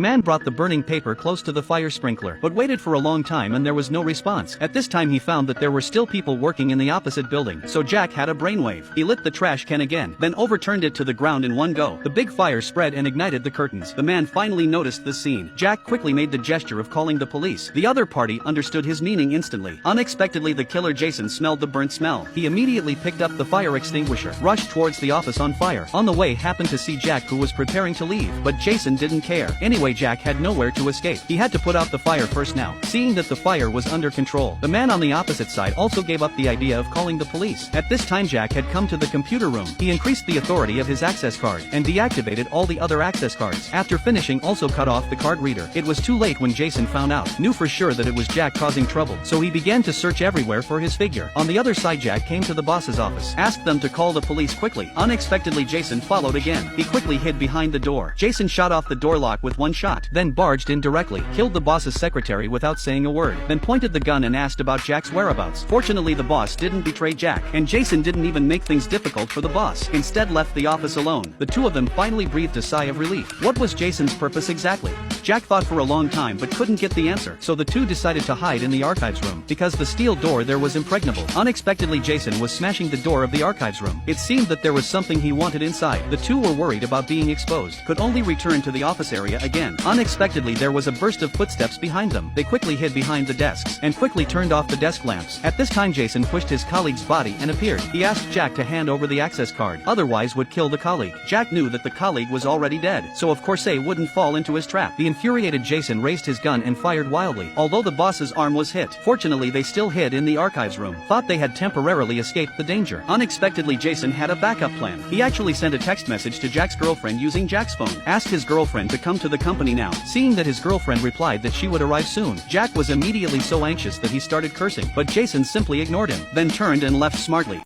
Man brought the burning paper close to the fire sprinkler, but waited for a long time and there was no response. At this time he found that there were still people working in the opposite building, so Jack had a brainwave. He lit the trash can again, then overturned it to the ground in one go. The big fire spread and ignited the curtains. The man finally noticed the scene. Jack quickly made the gesture of calling the police. The other party understood his meaning instantly. Unexpectedly, the killer Jason smelled the burnt smell. He immediately picked up the fire extinguisher, rushed towards the office on fire. On the way happened to see Jack, who was preparing to leave, but Jason didn't care. Anyway, Jack had nowhere to escape. He had to put out the fire first now. Seeing that the fire was under control, the man on the opposite side also gave up the idea of calling the police. At this time Jack had come to the computer room. He increased the authority of his access card and deactivated all the other access cards. After finishing, also cut off the card reader. It was too late when Jason found out. Knew for sure that it was Jack causing trouble, so he began to search everywhere for his figure. On the other side, Jack came to the boss's office, asked them to call the police quickly. Unexpectedly, Jason followed again. He quickly hid behind the door. Jason shot off the door lock with one shot, then barged in directly, killed the boss's secretary without saying a word, then pointed the gun and asked about Jack's whereabouts. Fortunately, the boss didn't betray Jack, and Jason didn't even make things difficult for the boss. Instead left the office alone. The two of them finally breathed a sigh of relief. What was Jason's purpose exactly? Jack thought for a long time but couldn't get the answer, so the two decided to hide in the archives room, because the steel door there was impregnable. Unexpectedly, Jason was smashing the door of the archives room. It seemed that there was something he wanted inside. The two were worried about being exposed, could only return to the office area again. Unexpectedly, there was a burst of footsteps behind them. They quickly hid behind the desks, and quickly turned off the desk lamps. At this time Jason pushed his colleague's body and appeared. He asked Jack to hand over the access card, otherwise would kill the colleague. Jack knew that the colleague was already dead, so of course he wouldn't fall into his trap. The infuriated Jason raised his gun and fired wildly, although the boss's arm was hit. Fortunately, they still hid in the archives room, thought they had temporarily escaped the danger. Unexpectedly, Jason had a backup plan. He actually sent a text message to Jack's girlfriend using Jack's phone, asked his girlfriend to come to the company now. Seeing that his girlfriend replied that she would arrive soon, Jack was immediately so anxious that he started cursing, but Jason simply ignored him, then turned and left smartly.